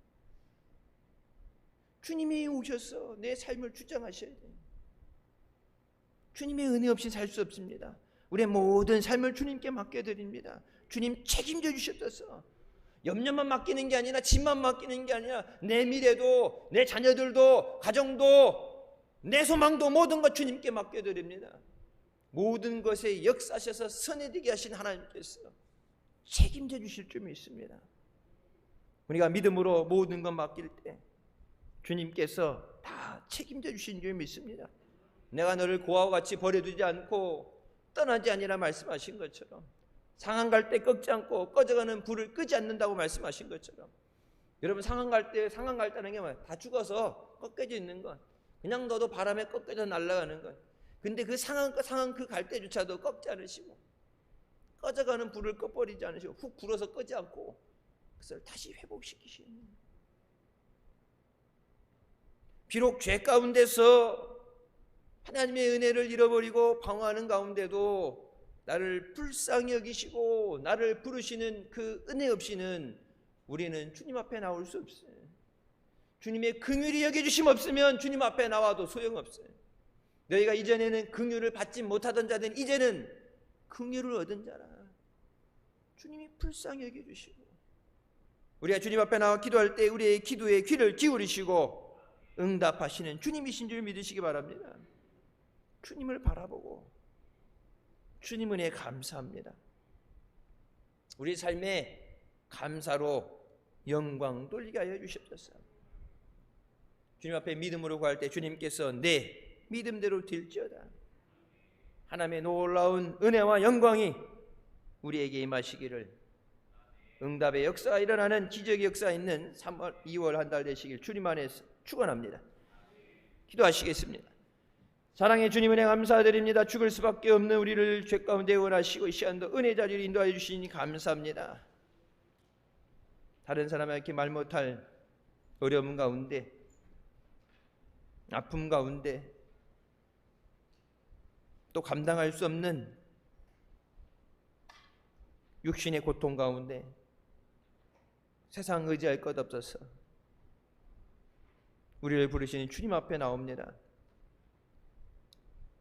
주님이 오셔서 내 삶을 주장하셔야 돼. 주님의 은혜 없이 살 수 없습니다. 우리의 모든 삶을 주님께 맡겨드립니다. 주님 책임져 주셨어서 염려만 맡기는 게 아니라 짐만 맡기는 게 아니라 내 미래도 내 자녀들도 가정도 내 소망도 모든 것 주님께 맡겨드립니다. 모든 것에 역사하셔서 선해지게 하신 하나님께서 책임져 주실 줄 믿습니다. 우리가 믿음으로 모든 것 맡길 때 주님께서 다 책임져 주신 줄 믿습니다. 내가 너를 고아와 같이 버려두지 않고 떠나지 아니라 말씀하신 것처럼 상한 갈 때 꺾지 않고 꺼져가는 불을 끄지 않는다고 말씀하신 것처럼 여러분 상한 갈 때는 게 뭐야? 다 죽어서 꺾여져 있는 것. 그냥 너도 바람에 꺾여져 날아가는 것. 근데 그 상한 그 갈 때조차도 꺾지 않으시고 꺼져가는 불을 꺼버리지 않으시고 훅 불어서 끄지 않고 그것을 다시 회복시키시는, 비록 죄 가운데서 하나님의 은혜를 잃어버리고 방황하는 가운데도 나를 불쌍히 여기시고 나를 부르시는 그 은혜 없이는 우리는 주님 앞에 나올 수 없어요. 주님의 긍휼이 여겨주심 없으면 주님 앞에 나와도 소용없어요. 너희가 이전에는 긍휼을 받지 못하던 자들은 이제는 긍휼을 얻은 자라. 주님이 불쌍히 여겨주시고, 우리가 주님 앞에 나와 기도할 때 우리의 기도에 귀를 기울이시고 응답하시는 주님이신 줄 믿으시기 바랍니다. 주님을 바라보고 주님 은혜에 감사합니다. 우리 삶에 감사로 영광 돌리게 하여 주시옵소서. 주님 앞에 믿음으로 구할 때 주님께서 내 믿음대로 될지어다. 하나님의 놀라운 은혜와 영광이 우리에게 임하시기를, 응답의 역사가 일어나는 기적의 역사가 있는 3월, 2월 한 달 되시길 주님 안에서 축원합니다. 기도하시겠습니다. 사랑의 주님 은혜 감사드립니다. 죽을 수밖에 없는 우리를 죄 가운데 원하시고 이 시간도 은혜 자리를 인도하여 주시니 감사합니다. 다른 사람에게 이렇게 말 못할 어려움 가운데, 아픔 가운데, 또 감당할 수 없는 육신의 고통 가운데 세상 의지할 것 없어서 우리를 부르시는 주님 앞에 나옵니다.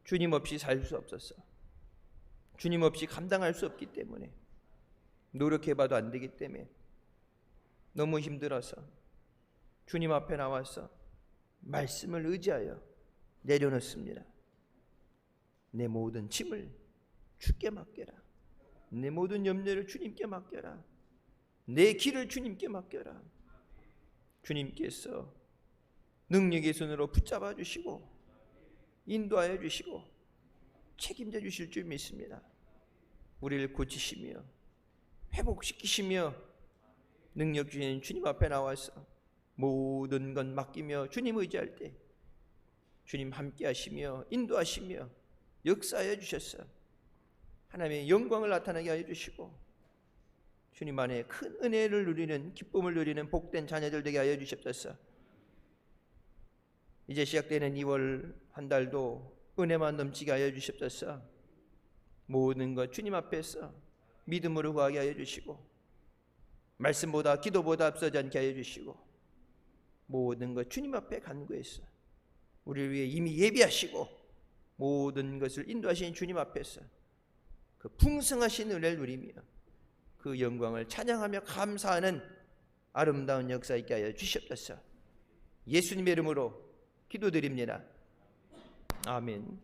주님 없이 살 수 없어서, 주님 없이 감당할 수 없기 때문에, 노력해봐도 안 되기 때문에 너무 힘들어서 주님 앞에 나와서 말씀을 의지하여 내려놓습니다. 내 모든 짐을 주께 맡겨라. 내 모든 염려를 주님께 맡겨라. 내 길을 주님께 맡겨라. 주님께서 능력의 손으로 붙잡아 주시고 인도하여 주시고 책임져 주실 줄 믿습니다. 우리를 고치시며 회복시키시며 능력 주신 주님 앞에 나와서 모든 것 맡기며 주님 의지할 때 주님 함께 하시며 인도하시며 역사하여 주셔서 하나님의 영광을 나타나게 하여 주시고 주님 안에 큰 은혜를 누리는, 기쁨을 누리는 복된 자녀들 되게 하여 주시옵소서. 이제 시작되는 2월 한 달도 은혜만 넘치게 하여 주시옵소서. 모든 것 주님 앞에서 믿음으로 구하게 하여 주시고 말씀보다 기도보다 앞서지 않게 하여 주시고 모든 것 주님 앞에 간구해서 우리를 위해 이미 예비하시고 모든 것을 인도하신 주님 앞에서 그 풍성하신 은혜를 누리며 그 영광을 찬양하며 감사하는 아름다운 역사 있게 하여 주시옵소서. 예수님의 이름으로 기도드립니다. 아멘.